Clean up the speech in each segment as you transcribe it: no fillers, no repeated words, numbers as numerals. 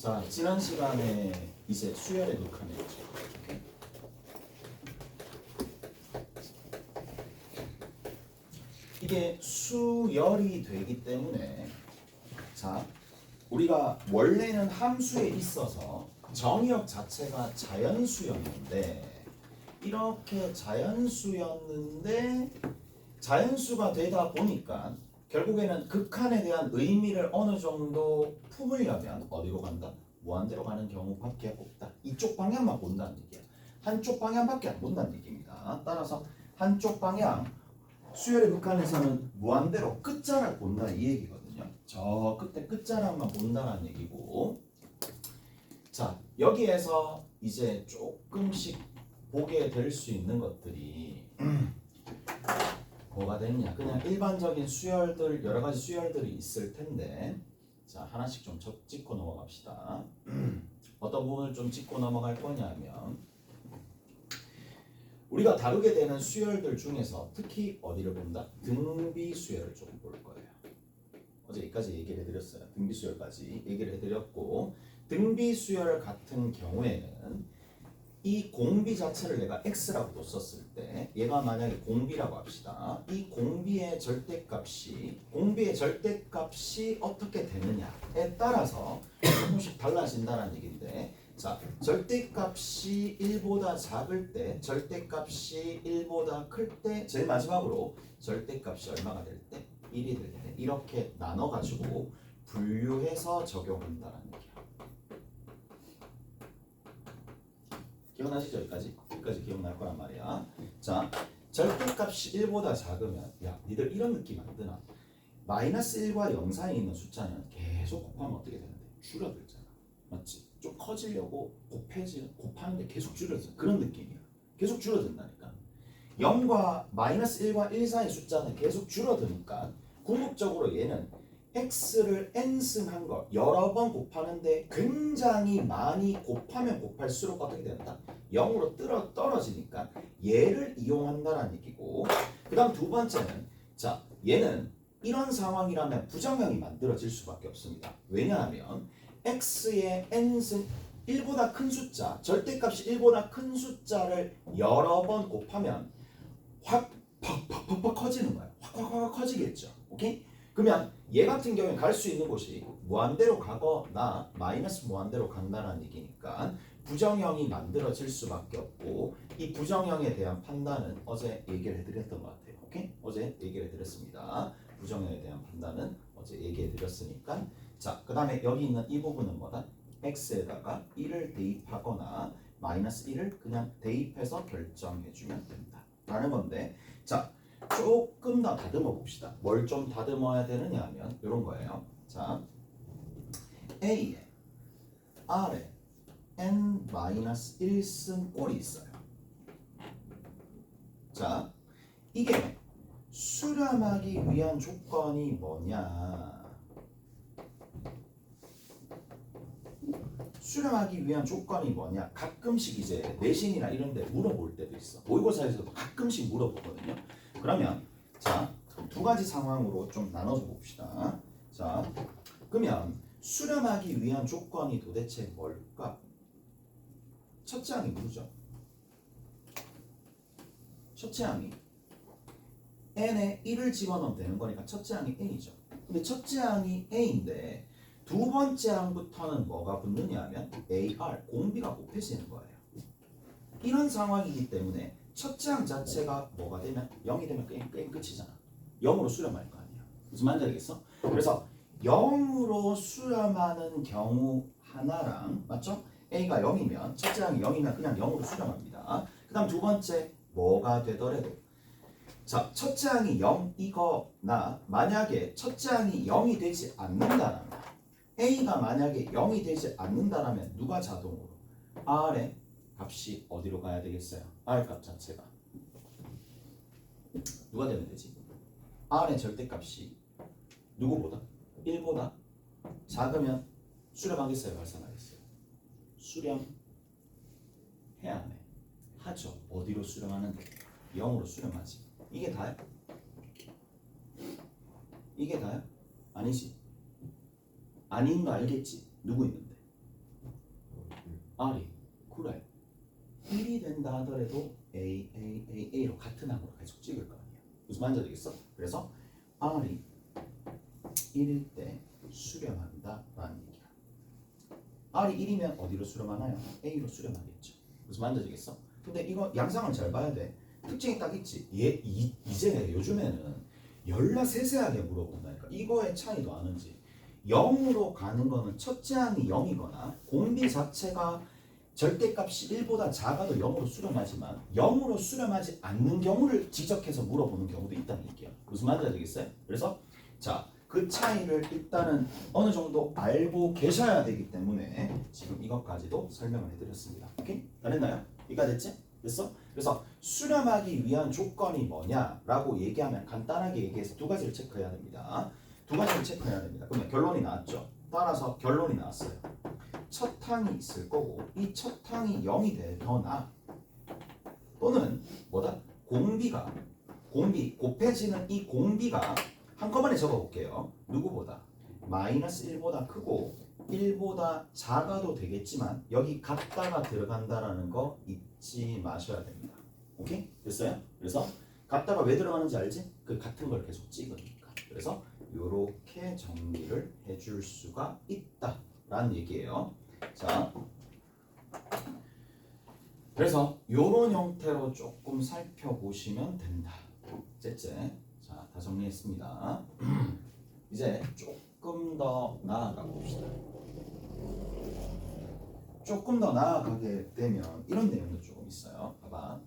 자, 지난 시간에 이제 수열의 극한이었죠. 이게 수열이 되기 때문에 자, 우리가 원래는 함수에 있어서 정의역 자체가 자연수였는데 이렇게 자연수가 되다 보니까 결국에는 극한에 대한 의미를 어느 정도 품으려면 어디로 간다? 무한대로 가는 경우밖에 없다. 이쪽 방향만 본다는 얘기야. 한쪽 방향밖에 안 본다는 얘기입니다. 따라서 한쪽 방향 수열의 극한에서는 무한대로 끝자락 본다 이 얘기거든요. 저 끝에 끝자락만 본다는 얘기고, 자 여기에서 이제 조금씩 보게 될 수 있는 것들이 뭐가 되느냐? 그냥 일반적인 수열들, 여러 가지 수열들이 있을 텐데, 자 하나씩 좀 짚고 넘어갑시다. 어떤 부분을 좀 짚고 넘어갈 거냐면, 우리가 다루게 되는 수열들 중에서 특히 어디를 본다? 등비 수열을 좀 볼 거예요. 어제 여기까지 얘기를 해드렸어요. 등비 수열까지 얘기를 해드렸고, 등비 수열 같은 경우에는 이 공비 자체를 내가 x라고 뒀었을 때, 얘가 만약에 공비라고 합시다. 이 공비의 절대값이 어떻게 되느냐에 따라서 조금씩 달라진다는 얘기인데, 자 절대값이 1보다 작을 때, 절대값이 1보다 클 때, 제일 마지막으로 절대값이 얼마가 될 때? 1이 될 때, 이렇게 나눠가지고 분류해서 적용한다는 얘기야. 기억나시죠? 여기까지 기억날 거란 말이야. 자, 절대값이 1보다 작으면, 야, 니들 이런 느낌 안 드나? 마이너스 1과 0 사이에 있는 숫자는 계속 곱하면 어떻게 되는데? 줄어들잖아. 맞지? 좀 커지려고 곱하는데 계속 줄어들잖아. 그런 느낌이야. 계속 줄어든다니까. 0과 마이너스 1과 1 사이 숫자는 계속 줄어드니까 궁극적으로 얘는 x를 n승한 거 여러 번 곱하는데 굉장히 많이 곱하면 곱할수록 어떻게 된다? 0으로 떨어지니까 얘를 이용한다는 얘기고, 그 다음 두 번째는, 자 얘는 이런 상황이라면 부정형이 만들어질 수밖에 없습니다. 왜냐하면 x의 n승 1보다 큰 숫자, 절대값이 1보다 큰 숫자를 여러 번 곱하면 확 커지는 거야. 확 커지겠죠. 오케이? 그러면 얘 같은 경우에 갈 수 있는 곳이 무한대로 가거나 마이너스 무한대로 간다는 얘기니까 부정형이 만들어질 수밖에 없고, 이 부정형에 대한 판단은 어제 얘기를 해드렸던 것 같아요. 오케이? 어제 얘기를 해드렸습니다. 부정형에 대한 판단은 어제 얘기해드렸으니까, 자 그 다음에 여기 있는 이 부분은 뭐다? x에다가 1을 대입하거나 마이너스 1을 그냥 대입해서 결정해주면 된다 라는 건데, 자 조금 더 다듬어 봅시다. 뭘 좀 다듬어야 되느냐 하면 이런 거예요. 자, A에 R에 n-1승 꼴이 있어요. 자, 이게 수렴하기 위한 조건이 뭐냐? 수렴하기 위한 조건이 뭐냐? 가끔씩 이제 내신이나 이런 데 물어볼 때도 있어. 모의고사에서도 가끔씩 물어보거든요. 그러면 자, 두 가지 상황으로 좀 나눠서 봅시다. 자, 그러면 수렴하기 위한 조건이 도대체 뭘까? 첫째 항이 뭐죠? 첫째 항이 n에 1을 집어넣으면 되는 거니까 첫째 항이 a죠. 근데 첫째 항이 a인데 두 번째 항부터는 뭐가 붙느냐 하면 AR, 공비가 곱해지는 거예요. 이런 상황이기 때문에 첫째 항 자체가 뭐가 되면 0이 되면 게임 끝이잖아. 0으로 수렴할 거 아니야. 무슨 말인지 알겠어? 그래서 0으로 수렴하는 경우 하나랑, 맞죠? A가 0이면, 첫째 항이 0이면 그냥 0으로 수렴합니다. 그 다음 두 번째 뭐가 되더라도, 자 첫째 항이 0이거나 만약에 첫째 항이 0이 되지 않는다면, A가 만약에 0이 되지 않는다면 누가 자동으로? R의 값이 어디로 가야 되겠어요? R 값 자체가 누가 되면 되지? R의 절대값이 누구보다? 1보다 작으면 수렴하겠어요? 발산하겠어요? 수렴해야 하네. 하죠. 어디로 수렴하는데? 0으로 수렴하지. 이게 다야? 이게 다야? 아니지. 아닌 거 알겠지? 누구 있는데? R이 그래 1이 된다 하더라도 A로 같은 항으로 계속 찍을 거 아니야. 무슨 말인지 알겠어? 그래서 R이 1일 때 수렴한다 라는 얘기야. R이 1이면 어디로 수렴하나요? A로 수렴하겠죠. 무슨 말인지 알겠어? 근데 이거 양상을 잘 봐야 돼. 특징이 딱 있지. 이제 요즘에는 열나 세세하게 물어본다니까. 이거의 차이도 아는지. 0으로 가는 거는 첫째 항이 0이거나 공비 자체가 절대값이 1보다 작아도 0으로 수렴하지만 0으로 수렴하지 않는 경우를 지적해서 물어보는 경우도 있다는 얘기야. 무슨 말인지 알겠어요? 그래서 자, 그 차이를 일단은 어느 정도 알고 계셔야 되기 때문에 지금 이것까지도 설명을 해드렸습니다. 오케이? 다 됐나요? 이해가 됐지? 됐어? 그래서 수렴하기 위한 조건이 뭐냐라고 얘기하면 간단하게 얘기해서 두 가지를 체크해야 됩니다. 두 가지를 체크해야 됩니다. 그러면 결론이 나왔죠? 따라서 결론이 나왔어요. 첫 항이 있을 거고 이 첫 항이 0이 되거나 또는 뭐다? 공비 곱해지는 이 공비가 한꺼번에 적어볼게요. 누구보다? 마이너스 1보다 크고 1보다 작아도 되겠지만 여기 같다가 들어간다라는 거 잊지 마셔야 됩니다. 오케이? 됐어요? 그래서 같다가 왜 들어가는지 알지? 그 같은 걸 계속 찍으니까. 그래서 이렇게 정리를 해줄 수가 있다라는 얘기예요. 자, 그래서 이런 형태로 조금 살펴보시면 된다. 셋째, 자, 다 정리했습니다. 이제 조금 더 나아가 봅시다. 조금 더 나아가게 되면 이런 내용도 조금 있어요. 봐봐.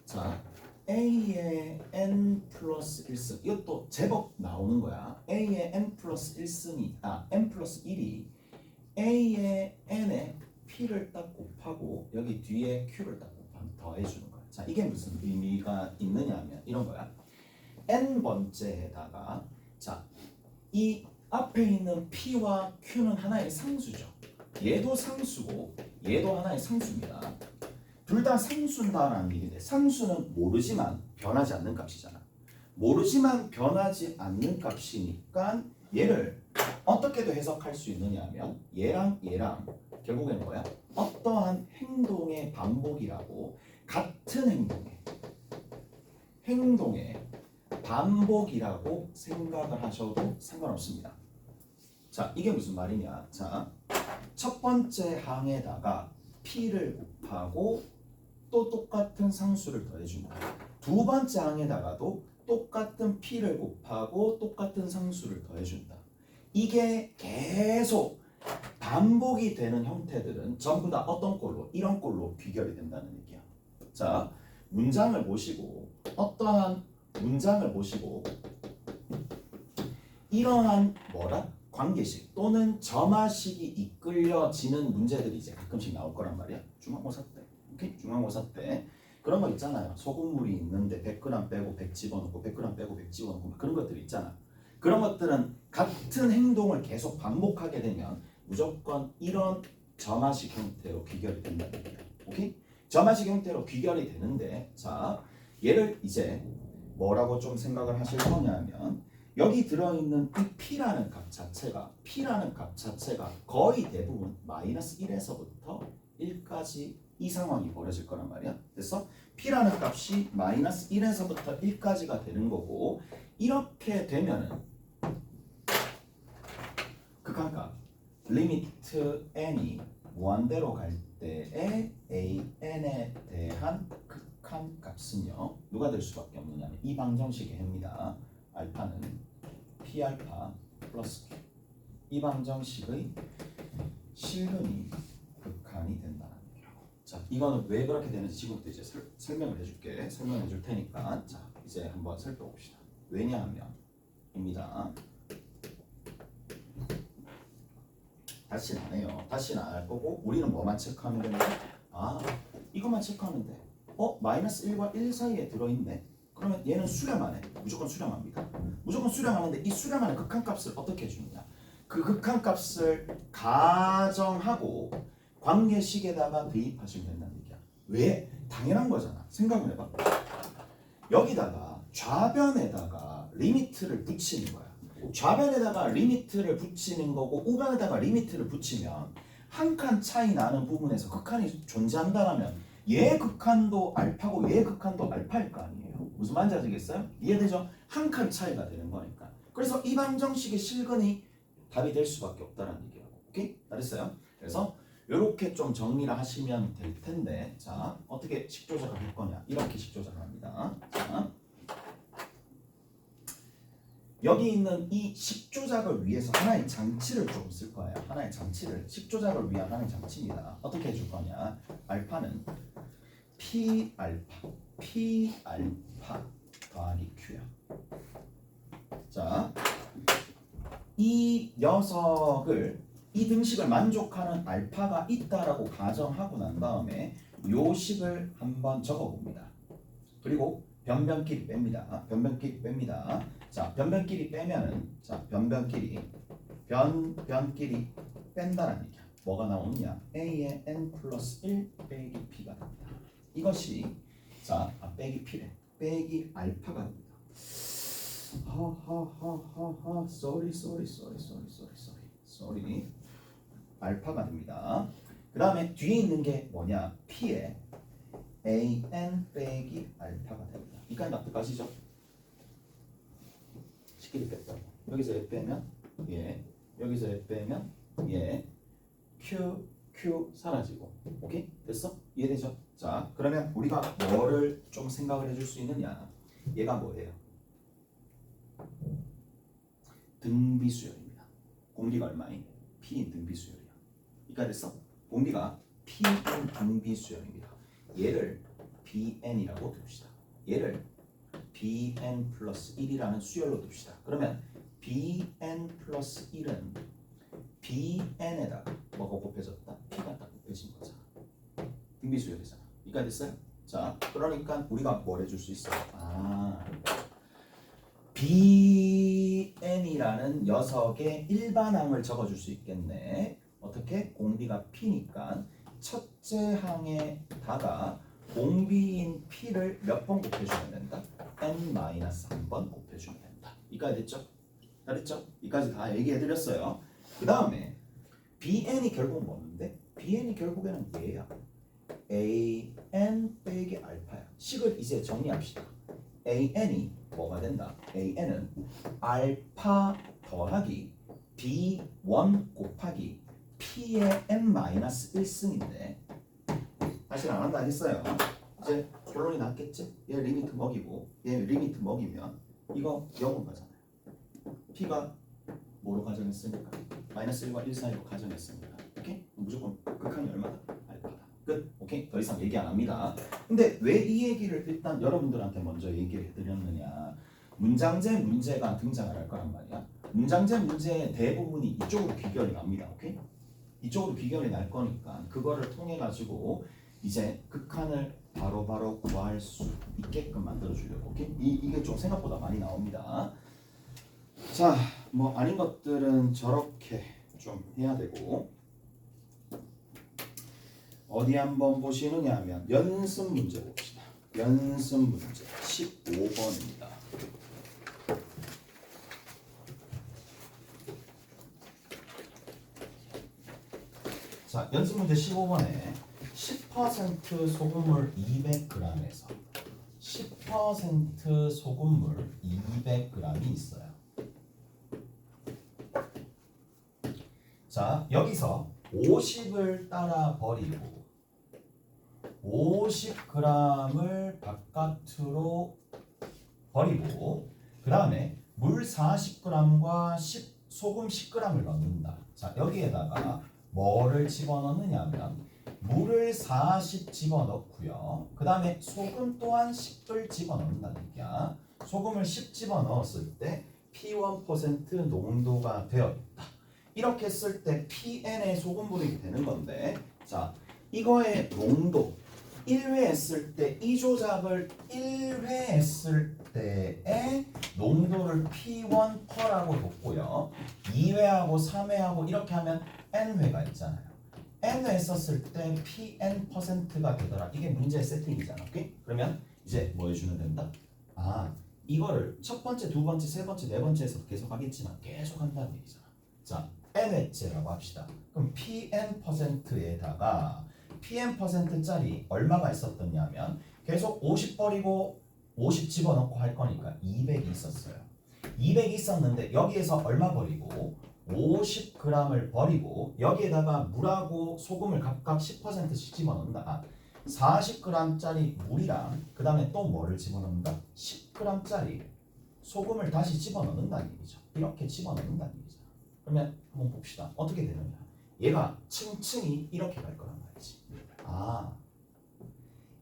자, A의 n 플러스 1승 이것도 제법 나오는 거야. A의 n 플러스 1승이 n 플러스 1이 A의 n에 P를 딱 곱하고 여기 뒤에 Q를 딱 곱하면 더해주는 거야. 자, 이게 무슨 의미가 있느냐 하면 이런 거야. n번째에다가 자, 이 앞에 있는 P와 Q는 하나의 상수죠. 얘도 상수고 얘도 하나의 상수입니다. 둘 다 상수다라는 얘기인데 상수는 모르지만 변하지 않는 값이잖아. 모르지만 변하지 않는 값이니까 얘를 어떻게도 해석할 수 있느냐 하면 얘랑 결국에는 뭐야? 어떠한 행동의 반복이라고 같은 행동의 반복이라고 생각을 하셔도 상관없습니다. 자, 이게 무슨 말이냐? 자, 첫 번째 항에다가 P를 곱하고 또 똑같은 상수를 더해준다. 두 번째 항에다가도 똑같은 P를 곱하고 똑같은 상수를 더해준다. 이게 계속 반복이 되는 형태들은 전부 다 어떤 꼴로? 이런 꼴로 귀결이 된다는 얘기야. 자, 문장을 보시고 어떠한 문장을 보시고 이러한 뭐라? 관계식 또는 점화식이 이끌려지는 문제들이 이제 가끔씩 나올 거란 말이야. 중간고사 때. 오케이? 중간고사 때 그런 거 있잖아요. 소금물이 있는데 100g 빼고 100 집어넣고 100g 빼고 100 집어넣고 그런 것들 있잖아. 그런 것들은 같은 행동을 계속 반복하게 되면 무조건 이런 점화식 형태로 귀결이 된다는 얘기야. 오케이? 점화식 형태로 귀결이 되는데 자, 얘를 이제 뭐라고 좀 생각을 하실 거냐면 여기 들어있는 이 P라는 값 자체가 거의 대부분 마이너스 1에서부터 1까지 이 상황이 벌어질 거란 말이야. 그래서 P라는 값이 마이너스 1에서부터 1까지가 되는 거고 이렇게 되면은 극한값 리미트 n이 무한대로 갈 때의 an에 대한 극한값은요 누가 될 수밖에 없느냐면 이 방정식의 해입니다. 알파는 P알파 플러스 Q 이 방정식의 실근이 극한이 된다는 얘기예요. 자, 이거는 왜 그렇게 되는지 지금부터 이제 설명을 해줄게. 설명해 줄 테니까 자, 이제 한번 살펴봅시다. 왜냐하면 입니다. 다시는 안 해요. 다시는 안 할 거고 우리는 뭐만 체크하면 되는 거야? 아, 이것만 체크하면 돼. 마이너스 1과 1 사이에 들어있네. 그러면 얘는 수렴하네. 무조건 수렴합니다. 무조건 수렴하는데 이 수렴하는 극한값을 어떻게 해주느냐? 그 극한값을 가정하고 관계식에다가 대입하시면 된다는 얘기야. 왜? 당연한 거잖아. 생각을 해봐. 여기다가 좌변에다가 리미트를 붙이는 거야. 좌변에다가 리미트를 붙이는 거고 우변에다가 리미트를 붙이면 한 칸 차이 나는 부분에서 극한이 존재한다라면 얘 극한도 알파고 얘 극한도 알파일 거 아니에요. 무슨 말인지 아시겠어요? 이해되죠? 한 칸 차이가 되는 거니까. 그래서 이 방정식의 실근이 답이 될 수밖에 없다는 얘기라고. 오케이? 알았어요? 그래서 이렇게 좀 정리를 하시면 될 텐데, 자 어떻게 식조작을 할 거냐? 이렇게 식조작을 합니다. 자, 여기 있는 이 식조작을 위해서 하나의 장치를 좀 쓸 거예요. 하나의 장치를, 식조작을 위한 하나의 장치입니다. 어떻게 해줄 거냐? 알파는 P 알파 더하기 Q야. 자, 이 녀석을, 이 등식을 만족하는 알파가 있다라고 가정하고 난 다음에 요 식을 한번 적어봅니다. 그리고 변변끼리 뺍니다. 변변끼리 뺍니다. 자, 변변끼리 빼면은, 자, 변변끼리 뺀다는 얘기야. 뭐가 나오느냐? a의 n 플러스 1 빼기 p가 됩니다. 이것이, 자, 빼기 p래. 빼기 알파가 됩니다. sorry. 알파가 됩니다. 그 다음에 뒤에 있는 게 뭐냐? p에 an 빼기 알파가 됩니다. 이까지 납득하시죠? 식끼리 뺐다. 여기서 얘 빼면 얘, 여기서 얘 빼면 얘, q 사라지고. 오케이? 됐어? 이해되죠? 자, 그러면 우리가 뭐를 좀 생각을 해줄 수 있느냐? 얘가 뭐예요? 등비수열입니다. 공비가 얼마인? P인 등비수열이야. 이까지 됐어? 공비가 P인 등비수열입니다. 얘를 BN이라고 둡시다. 얘를 BN 플러스 1이라는 수열로 둡시다. 그러면 BN 플러스 1은 BN에다가 뭐가 곱해졌다? P가 딱 곱해진 거잖아. 등비수열이잖아. 이까지 됐어요? 자, 그러니까 우리가 뭘 해줄 수 있어? BN이라는 녀석의 일반항을 적어줄 수 있겠네. 어떻게? 공비가 P니까 첫째 항에다가 공비인 P를 몇 번 곱해주면 된다? n-1번 곱해주면 된다. 이까지 됐죠? 잘했죠? 이까지 다 얘기해드렸어요. 그 다음에 BN이 결국 뭐는데? BN이 결국에는 얘야. AN 빼기 알파야. 식을 이제 정리합시다. AN이 뭐가 된다? AN은 알파 더하기 B1 곱하기 P의 n-1승인데 사실 안 한다 했어요. 이제 결론이 났겠지? 얘 리미트 먹이고 얘 리미트 먹이면 이거 0은 가잖아요. P가 뭐로 가정했으니까? 마이너스 1과 1 사이로 가정했으니까. 오케이? 무조건 극한이 얼마다? 알파다. 끝. 오케이? 더 이상 얘기 안 합니다. 근데 왜 이 얘기를 일단 여러분들한테 먼저 얘기를 해드렸느냐? 문장제 문제가 등장을 할 거란 말이야. 문장제 문제의 대부분이 이쪽으로 귀결이 납니다. 오케이? 이쪽으로 귀결이 날 거니까 그거를 통해 가지고 이제 극한을 바로바로 구할 수 있게끔 만들어 주려고. 오케이? 이게 좀 생각보다 많이 나옵니다. 자, 뭐 아닌 것들은 저렇게 좀 해야 되고. 어디 한번 보시느냐 하면 연습 문제 봅시다. 연습 문제 15번입니다. 자, 연습 문제 15번에 10% 소금물 200g에서 10% 소금물 200g이 있어요. 자, 여기서 50을 따라 버리고 50g을 바깥으로 버리고 그 다음에 물 40g과 소금 10g을 넣는다. 자, 여기에다가 뭐를 집어넣느냐 하면 물을 40 집어넣고요. 그 다음에 소금 또한 10을 집어넣는다는 얘기야. 소금을 10 집어넣었을 때 P1% 농도가 되었다. 이렇게 했을 때 PN의 소금물이 되는 건데, 자, 이거의 농도 1회 했을 때 이 조작을 1회 했을 때의 농도를 P1%라고 뒀고요. 2회하고 3회하고 이렇게 하면 N회가 있잖아요. N회 했었을 때 PN%가 되더라. 이게 문제의 세팅이잖아. 오케이? 그러면 이제 뭐 해주면 된다? 이거를 첫 번째, 두 번째, 세 번째, 네 번째에서 계속 하겠지만 계속 한다는 얘기잖아. 자, n회째라고 합시다. 그럼 pn%에다가 pn%짜리 얼마가 있었더냐면 계속 50 버리고 50 집어넣고 할 거니까 200이 있었어요. 200이 있었는데 여기에서 얼마 버리고 50g을 버리고 여기에다가 물하고 소금을 각각 10%씩 집어넣는다. 40g짜리 물이랑 그 다음에 또 뭐를 집어넣는다? 10g짜리 소금을 다시 집어넣는다는 얘기죠. 이렇게 집어넣는다는 얘기죠. 그러면 한번 봅시다. 어떻게 되느냐. 얘가 층층이 이렇게 갈 거란 말이지.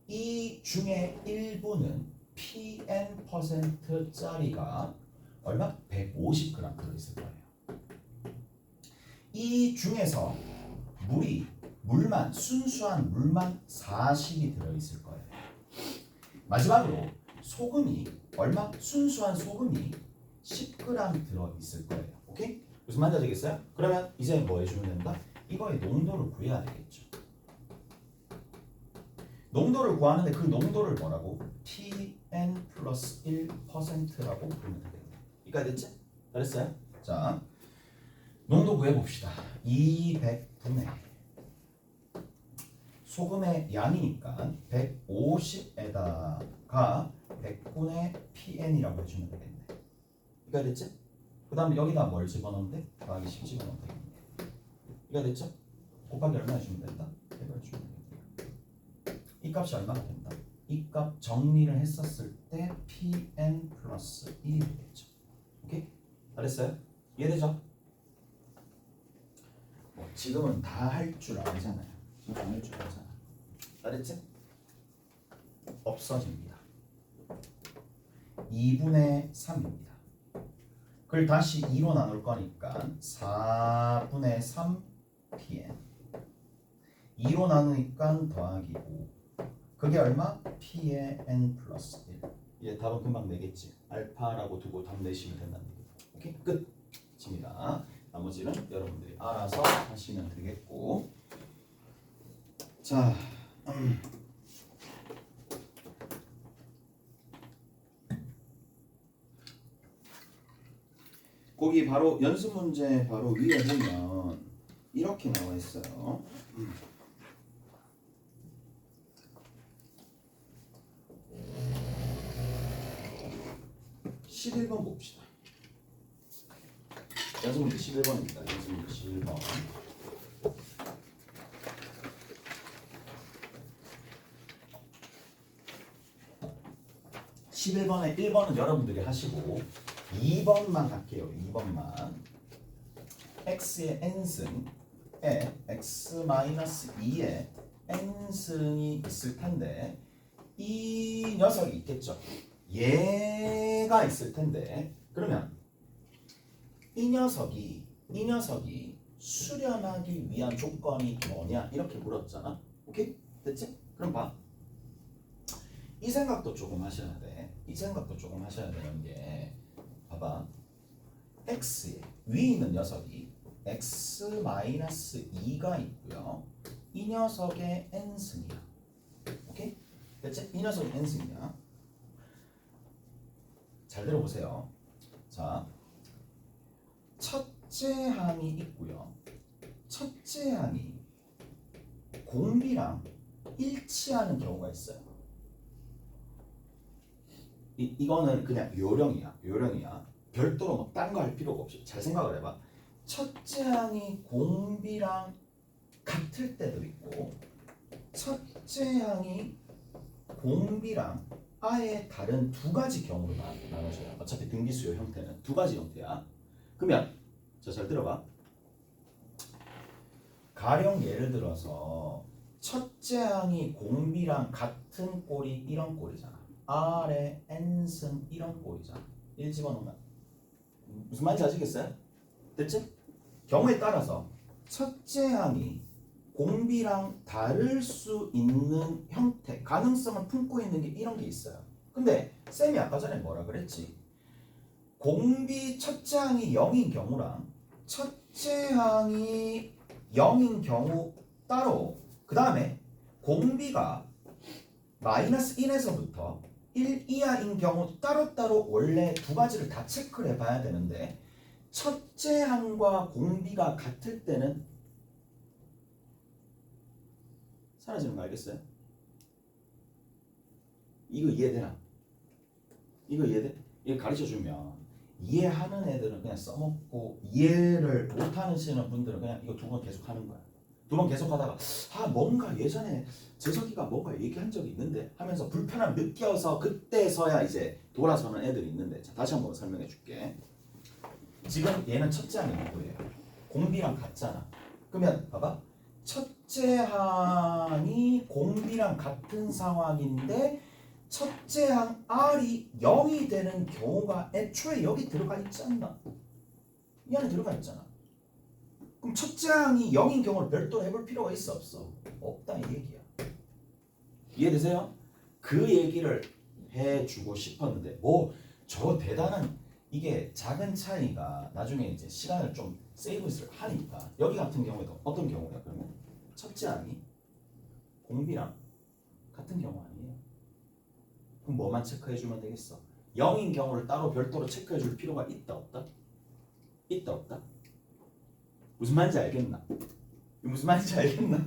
이 중에 일부는 pn%짜리가 얼마? 150g 들어있을 거예요. 이 중에서 물만 순수한 물만 40이 들어있을 거예요. 마지막으로 소금이 얼마? 순수한 소금이 10g 들어있을 거예요. 오케이? 무슨 말인지 아시겠어요? 그러면 이제 뭐 해주면 된다? 이거의 농도를 구해야 되겠죠. 농도를 구하는데 그 농도를 뭐라고? pn 플러스 1%라고 부르면 되겠네. 이까지 됐지? 잘했어요? 자, 농도 구해봅시다. 200분의 소금의 양이니까 150에다가 100분의 pn이라고 해주면 되겠네. 이까지 됐지? 그 다음에 여기다 뭘 집어넣으면 돼? 더하기 10 집어넣으면 되겠네. 이까지 됐죠? 곱하기 얼마 해주면 된다? 100을 해주면 되겠네. 이 값이 얼마가 된다? 이 값 정리를 했었을 때 pn 플러스 1이 되겠죠. 오케이? 잘했어요? 이해되죠? 지금은 다 할 줄 알잖아요. 지금 다 할 줄 알잖아. 알았지? 없어집니다. 2분의 3입니다. 그걸 다시 2로 나눌 거니까 4분의 3 pn 2로 나누니까 더하기 5 그게 얼마? p의 n 플러스 1 이제 답은 금방 내겠지. 알파라고 두고 답 내시면 된다는 얘기죠. 오케이? 끝! 입니다. 나머지는 여러분들이 알아서 하시면 되겠고. 자, 거기 바로 연습 문제 바로 위에 보면 이렇게 나와 있어요. 11번 봅시다. 연습 문제 11번입니다. 연습 문제 11번. 11번에 1번은 여러분들이 하시고 2번만 할게요. 2번만. x의 n승에 x-2의 n승이 있을 텐데 이 녀석이 있겠죠. 얘가 있을 텐데 그러면 이 녀석이 수렴하기 위한 조건이 뭐냐 이렇게 물었잖아. 오케이? 됐지? 그럼 봐. 이 생각도 조금 하셔야 돼. 이 생각도 조금 하셔야 되는 게 봐봐. x에 위에 있는 녀석이 x-2가 있고요. 이 녀석의 n승이야. 오케이? 됐지? 이 녀석이 n승이야. 잘 들어보세요. 자, 첫째 항이 있고요. 첫째 항이 공비랑 일치하는 경우가 있어요. 이거는 그냥 요령이야. 별도로 뭐 딴 거 할 필요가 없이 잘 생각을 해봐. 첫째 항이 공비랑 같을 때도 있고 첫째 항이 공비랑 아예 다른 두 가지 경우로 나눠져요. 어차피 등비수요 형태는 두 가지 형태야. 그러면 잘 들어봐. 가령 예를 들어서 첫째 항이 공비랑 같은 꼴이 이런 꼴이잖아. R의 n승 이런 꼴이잖아. 1 집어넣으면 무슨 말인지 아시겠어요? 됐지? 경우에 따라서 첫째 항이 공비랑 다를 수 있는 형태, 가능성을 품고 있는 게 이런 게 있어요. 근데 쌤이 아까 전에 뭐라 그랬지? 공비 첫째 항이 0인 경우랑 첫째 항이 0인 경우 따로 그 다음에 공비가 마이너스 1에서부터 1 이하인 경우 따로따로 원래 두 가지를 다 체크를 해봐야 되는데 첫째 항과 공비가 같을 때는 사라지는 거 알겠어요? 이거 이해되나? 이거 이해돼? 이거 가르쳐주면 이해하는 애들은 그냥 써먹고 이해를 못하시는 분들은 그냥 이거 두 번 계속 하는 거야. 두 번 계속 하다가 뭔가 예전에 재석이가 뭔가 얘기한 적이 있는데 하면서 불편함 느껴서 그때서야 이제 돌아서는 애들이 있는데 자, 다시 한번 설명해 줄게. 지금 얘는 첫째 항이 누구예요? 공비랑 같잖아. 그러면 봐봐. 첫째 항이 공비랑 같은 상황인데 첫째 항 R이 0이 되는 경우가 애초에 여기 들어가 있지 않나? 이 안에 들어가 있잖아. 그럼 첫째 항이 0인 경우를 별도로 해볼 필요가 있어 없어? 없다 이 얘기야. 이해되세요? 그 얘기를 해주고 싶었는데 뭐 저 대단한 이게 작은 차이가 나중에 이제 시간을 좀 세이브를 하니까 여기 같은 경우에도 어떤 경우야 그러면? 첫째 항이 공비랑 같은 경우 아니에요? 그럼 뭐만 체크해주면 되겠어? 0인 경우를 따로 별도로 체크해줄 필요가 있다 없다? 있다 없다? 무슨 말인지 알겠나? 무슨 말인지 알겠나?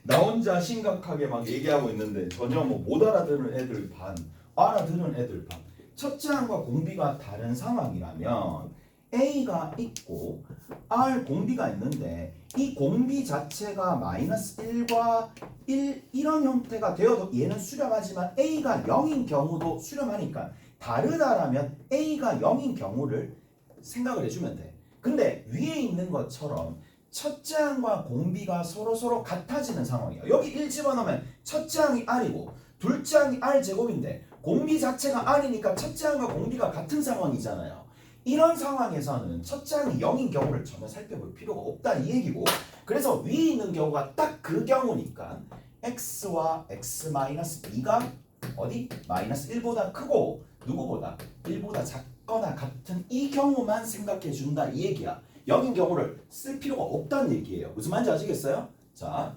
나 혼자 심각하게 막 얘기하고 있는데 전혀 뭐 못 알아듣는 애들 반, 알아듣는 애들 반. 첫째 항과 공비가 다른 상황이라면 A가 있고 R 공비가 있는데 이 공비 자체가 마이너스 1과 1 이런 형태가 되어도 얘는 수렴하지만 A가 0인 경우도 수렴하니까 다르다라면 A가 0인 경우를 생각을 해주면 돼. 근데 위에 있는 것처럼 첫째 항과 공비가 서로 같아지는 상황이에요. 여기 1 집어넣으면 첫째 항이 R이고 둘째 항이 R 제곱인데 공비 자체가 R이니까 첫째 항과 공비가 같은 상황이잖아요. 이런 상황에서는 첫째 항이 0인 경우를 전혀 살펴볼 필요가 없다 이 얘기고 그래서 위에 있는 경우가 딱 그 경우니까 x와 x-2가 어디? 마이너스 1보다 크고 누구보다? 1보다 작거나 같은 이 경우만 생각해 준다 이 얘기야. 0인 경우를 쓸 필요가 없다는 얘기예요. 무슨 말인지 아시겠어요? 자,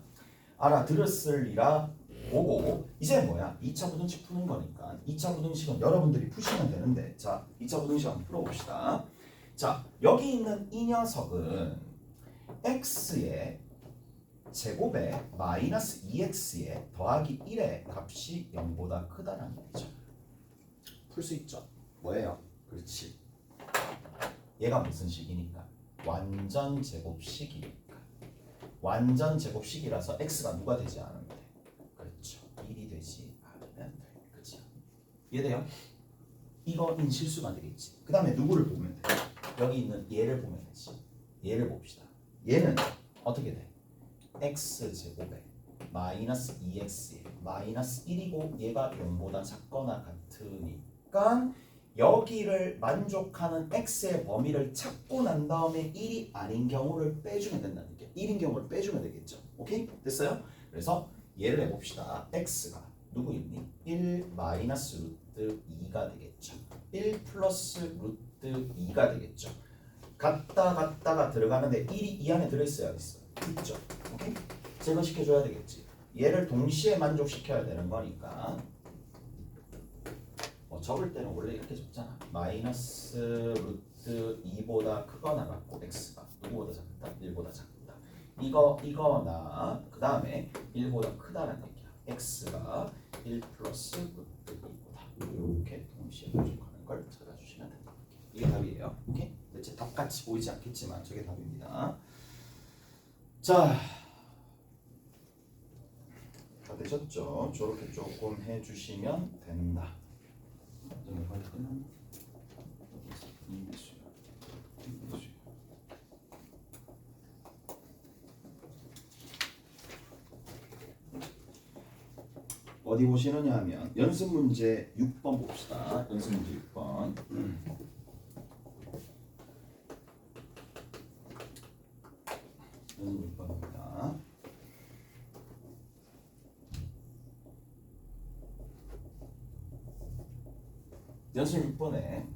알아들었으리라 보고 이제 뭐야? 2차 부등식 푸는 거니까 2차 부등식은 여러분들이 푸시면 되는데 자, 2차 부등식 한번 풀어봅시다. 자, 여기 있는 이 녀석은 x의 제곱에 마이너스 2x에 더하기 1의 값이 0보다 크다는 얘기죠. 풀 수 있죠? 뭐예요? 그렇지. 얘가 무슨 식이니까? 완전 제곱식이니까. 완전 제곱식이라서 x가 누가 되지 않으면 돼. 그렇죠. 1이 되지 않으면 돼. 그렇죠. 이해돼요? 이거는 실수가 되겠지. 그 다음에 누구를 보면 돼? 여기 있는 얘를 보면 되지. 얘를 봅시다. 얘는 어떻게 돼? x제곱에 마이너스 2x에 마이너스 1이고 얘가 0보다 작거나 같으니까 여기를 만족하는 x의 범위를 찾고 난 다음에 1이 아닌 경우를 빼주면 된다는 얘기야. 1인 경우를 빼주면 되겠죠. 오케이? 됐어요? 그래서 얘를 해봅시다. x가 누구 있니? 1 마이너스 루트 2가 되겠죠. 1 플러스 루트 2가 되겠죠. 갔다가 들어가는데 1이 이 안에 들어있어야 있어. 있죠. 오케이? 제거시켜줘야 되겠지. 얘를 동시에 만족시켜야 되는 거니까 적을 때는 원래 이렇게 적잖아. 마이너스 루트 2보다 크거나 같고 x가 누구보다 작다? 1보다 작다. 이거나 그 다음에 1보다 크다라는 얘기야. x가 1 플러스 루트 2보다 이렇게 동시에 만족하는 걸 찾아주시면 된다. 이게 답이에요. 오케이? 대체 답같이 보이지 않겠지만 저게 답입니다. 자, 다 되셨죠? 저렇게 조금 해주시면 된다. 거의 다 끝났나? 어디 보시느냐 하면 연습 문제 6번 봅시다. 연습 문제 6번. 연습 6번입니다. 연습 6번에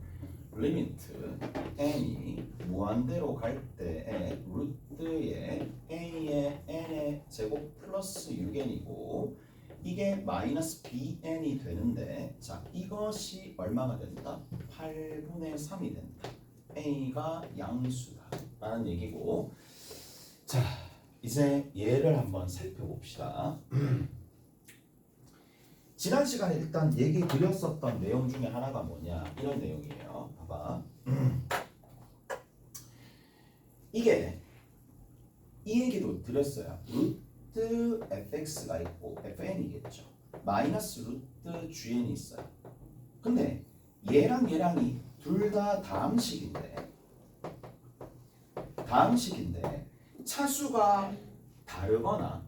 리미트 n이 무한대로 갈 때에 루트의 a의 n의 제곱 플러스 6n이고 이게 마이너스 bn이 되는데 자 이것이 얼마가 된다? 8분의 3이 된다. a가 양수다 라는 얘기고 자 이제 얘를 한번 살펴봅시다. 지난 시간에 일단 얘기 드렸었던 내용 중에 하나가 뭐냐 이런 내용이에요. 봐봐. 이게 이 얘기도 드렸어요. 루트 fx가 있고 fn이겠죠. 마이너스 루트 gn이 있어요. 근데 얘랑 얘랑이 둘 다 다함식인데 차수가 다르거나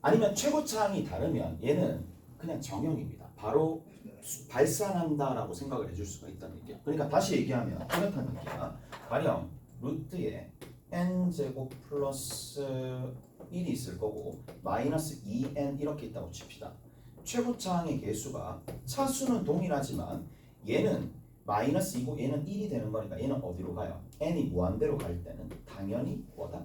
아니면 최고차항이 다르면 얘는 그냥 정형입니다. 바로 발산한다라고 생각을 해줄 수가 있다는 얘기야. 그러니까 다시 얘기하면 이렇다는 얘기야. 가령 루트에 n제곱 플러스 1이 있을 거고 마이너스 2n 이렇게 있다고 칩시다. 최고차항의 개수가 차수는 동일하지만 얘는 마이너스 2고 얘는 1이 되는 거니까 얘는 어디로 가요? n이 무한대로 갈 때는 당연히 뭐다?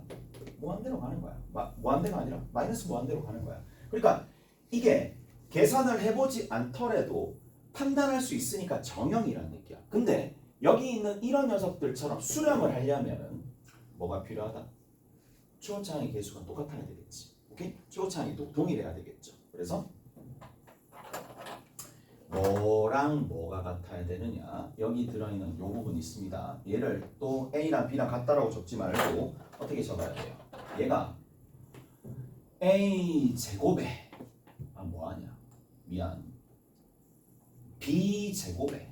무한대로 가는 거야. 무한대가 아니라 마이너스 무한대로 가는 거야. 그러니까 이게 계산을 해보지 않더라도 판단할 수 있으니까 정형이라는 얘기야. 근데 여기 있는 이런 녀석들처럼 수렴을 하려면은 뭐가 필요하다? 최고차항의 개수가 똑같아야 되겠지. 오케이? 최고차항이 동일해야 되겠죠. 그래서 뭐랑 뭐가 같아야 되느냐? 여기 들어있는 요 부분이 있습니다. 얘를 또 A랑 B랑 같다라고 적지 말고 어떻게 적어야 돼요? 얘가 A 제곱에 뭐하냐? 미안. B 제곱에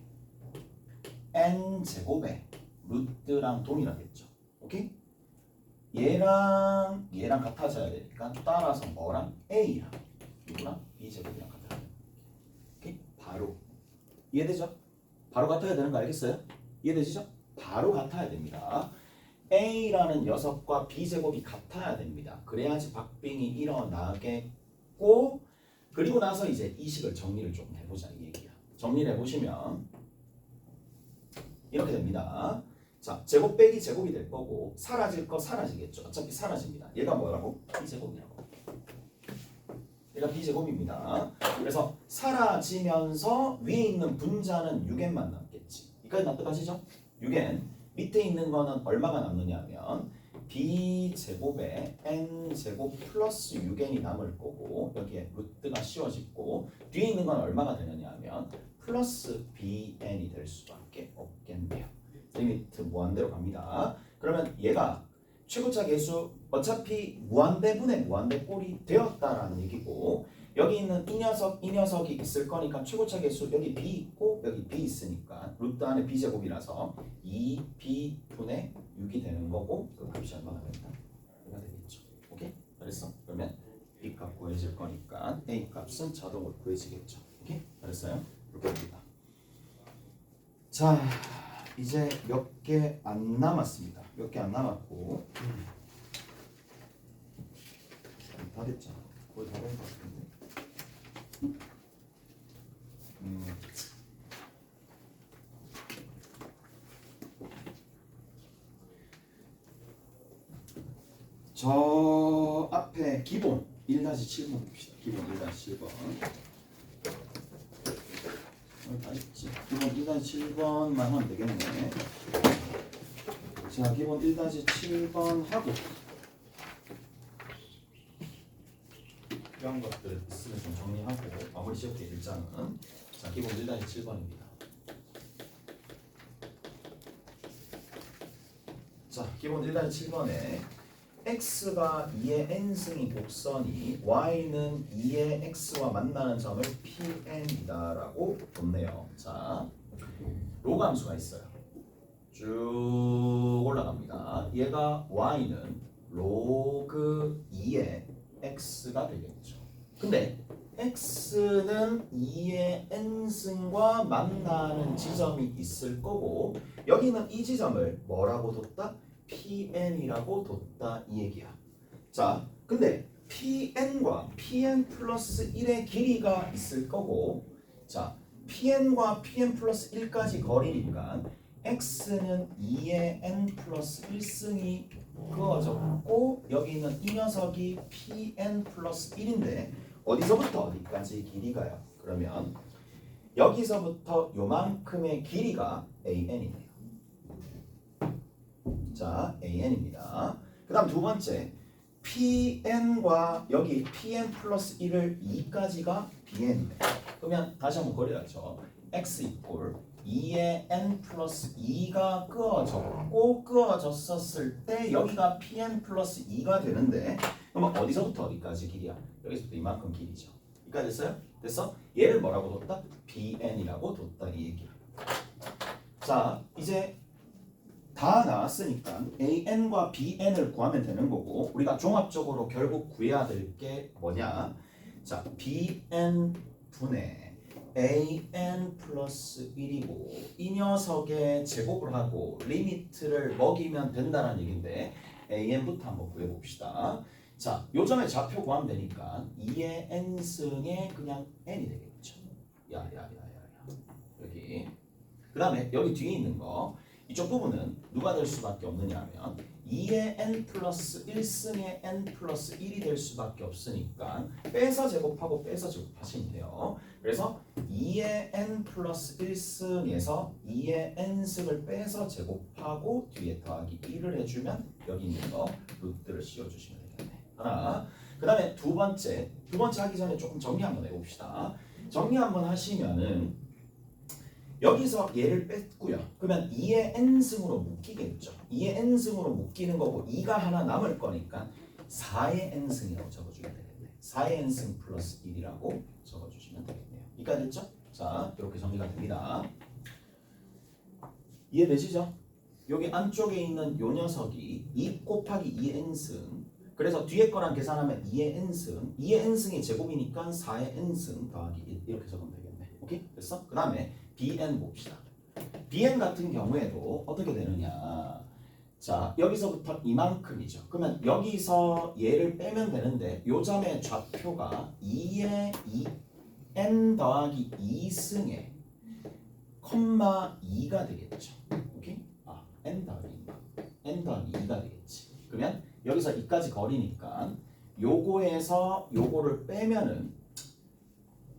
N 제곱에 루트랑 동일하겠죠. 오케이? 얘랑 같아져야 되니까 따라서 뭐랑 A랑 이거랑 B 제곱이랑 같아야 돼요. 오케이? 바로 이해되죠? 바로 같아야 되는 거 알겠어요? 이해되시죠? 바로 같아야 됩니다. A라는 녀석과 B제곱이 같아야 됩니다. 그래야지 박빙이 일어나겠고 그리고 나서 이제 이 식을 정리를 좀 해보자 이 얘기야. 정리를 해보시면 이렇게 됩니다. 자, 제곱 빼기 제곱이 될 거고 사라질 거 사라지겠죠. 어차피 사라집니다. 얘가 뭐라고? B제곱이라고. 얘가 B제곱입니다. 그래서 사라지면서 위에 있는 분자는 6n만 남겠지. 여기까지 납득하시죠? 6n 밑에 있는 거는 얼마가 남느냐 하면 B제곱에 N제곱 플러스 6n이 남을 거고 여기에 루트가 씌워지고 뒤에 있는 건 얼마가 되느냐 하면 플러스 BN이 될 수밖에 없겠네요. 리미트 무한대로 갑니다. 그러면 얘가 최고차 개수 어차피 무한대분의 무한대 꼴이 되었다라는 얘기고 여기 있는 이 녀석이 있을 거니까 최고차 개수 여기 B 있고 여기 B 있으니까 루트 안에 B제곱이라서 2B분의 6이 되는 거고 그 값이 얼마가 된다? 얘가 되겠죠. 오케이? 그랬어? 그러면 B 값 구해질 거니까 A 값은 자동으로 구해지겠죠. 오케이? 그랬어요? 이렇게 됩니다. 자 이제 몇 개 안 남았습니다. 몇 개 안 남았고 다 됐죠? 거의 다 된 것 같은데 저 앞에 기본 1-7번 봅시다. 기본 1-7번 다 있지. 기본 1-7번만 하면 되겠네. 자, 기본 1-7번 하고 이런 것들 있으면 좀 정리하고 마무리 지을게 일단은. 자, 기본 1-7번입니다. 자, 기본 1-7번에 x가 2의 n승인 곡선이 y는 2의 x와 만나는 점을 Pn이다라고 뒀네요. 자, 로그 함수가 있어요. 쭉 올라갑니다. 얘가 y는 로그 2의 x가 되겠죠. 근데 x는 2의 n승과 만나는 지점이 있을 거고 여기는 이 지점을 뭐라고 뒀다? PN이라고 뒀다 이 얘기야. 자, 근데 PN과 PN 플러스 1의 길이가 있을 거고 자, PN과 PN 플러스 1까지 거리니까 X는 2의 N 플러스 1승이 그어졌고 여기 있는 이 녀석이 PN 플러스 1인데 어디서부터 어디까지 길이가요? 그러면 여기서부터 요만큼의 길이가 AN이네요. 자, AN입니다. 그 다음 두 번째, PN과 여기 PN 플러스 1을 2까지가 BN이네요. 그러면 다시 한번 그려야죠. X 이꼴 2의 N 플러스 2가 끄어졌고 끄어졌었을 때 여기가 PN 플러스 2가 되는데 그러면 어디서부터 어디까지 길이야? 여기서부터 이만큼 길이죠. 여기까지 됐어요? 됐어? 얘를 뭐라고 뒀다? BN이라고 뒀다 이 얘기야. 자, 이제 다 나왔으니까 AN과 BN을 구하면 되는 거고 우리가 종합적으로 결국 구해야 될 게 뭐냐? 자, BN 분의 AN 플러스 1이고 이 녀석의 제곱을 하고 리미트를 먹이면 된다는 얘기인데 AN부터 한번 구해봅시다. 자, 요점의 좌표 구하면 되니까 2의 n승에 그냥 n이 되겠죠. 여기. 그 다음에 여기 뒤에 있는 거 이쪽 부분은 누가 될 수밖에 없느냐 하면 2의 n 플러스 1승의 n 플러스 1이 될 수밖에 없으니까 빼서 제곱하고 빼서 제곱하시면 돼요. 그래서 2의 n 플러스 1승에서 2의 n승을 빼서 제곱하고 뒤에 더하기 1을 해주면 여기 있는 거 루트를 씌워주시면 되겠네. 하나. 그 다음에 두 번째 하기 전에 조금 정리 한번 해봅시다. 정리 한번 하시면은 여기서 얘를 뺐고요. 그러면 2의 n승으로 묶이겠죠. 2의 n승으로 묶이는 거고 2가 하나 남을 거니까 4의 n승이라고 적어주면 되겠네. 4의 n승 플러스 1이라고 적어주시면 되겠네요. 이까지 됐죠? 자, 이렇게 정리가 됩니다. 이해되시죠? 여기 안쪽에 있는 요 녀석이 2 곱하기 2의 n승 그래서 뒤에 거랑 계산하면 2의 n승 2의 n승이 제곱이니까 4의 n승 더하기 1 이렇게 적으면 되겠네. 오케이? 됐어? 그 다음에 BN 봅시다. BN 같은 경우에도 어떻게 되느냐. 자, 여기서부터 이만큼이죠. 그러면 여기서 얘를 빼면 되는데 요 점의 좌표가 2의 2n 더하기 2승에 콤마 2가 되겠죠. 오케이? n 더하기 2가 되겠지. 그러면 여기서 2까지 거리니까 요거에서 요거를 빼면은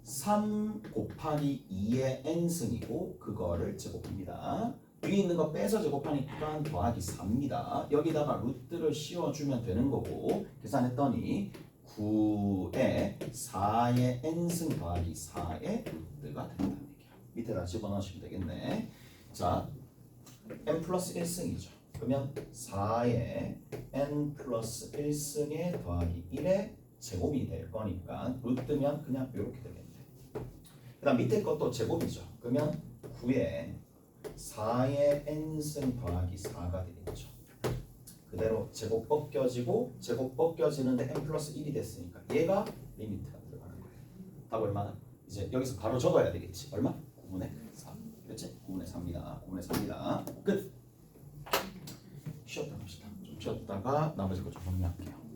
3 곱하기 2의 n승이고 그거를 제곱합니다. 위에 있는 거 빼서 제곱하니까 더하기 4입니다. 여기다가 루트를 씌워주면 되는 거고 계산했더니 9에 4의 n승 더하기 4의 루트가 된다는 얘기야. 밑에다 집어넣으시면 되겠네. 자, n 플러스 1승이죠. 그러면 4의 n 플러스 1승에 더하기 1의 제곱이 될 거니까 루트면 그냥 이렇게 되겠네. 그 다음 밑에 것도 제곱이죠. 그러면 9에 4의 n승 더하기 4가 되겠죠. 그대로 제곱 벗겨지고 제곱 벗겨지는데 n 플러스 1이 됐으니까 얘가 리미트가 들어가는 거예요. 답 얼마나? 이제 여기서 바로 적어야 되겠지. 얼마? 9분의 3. 그렇지? 9분의 3입니다. 9분의 3입니다. 끝. 쉬었다 갑시다. 좀 쉬었다가 나머지 거 좀 정리할게요.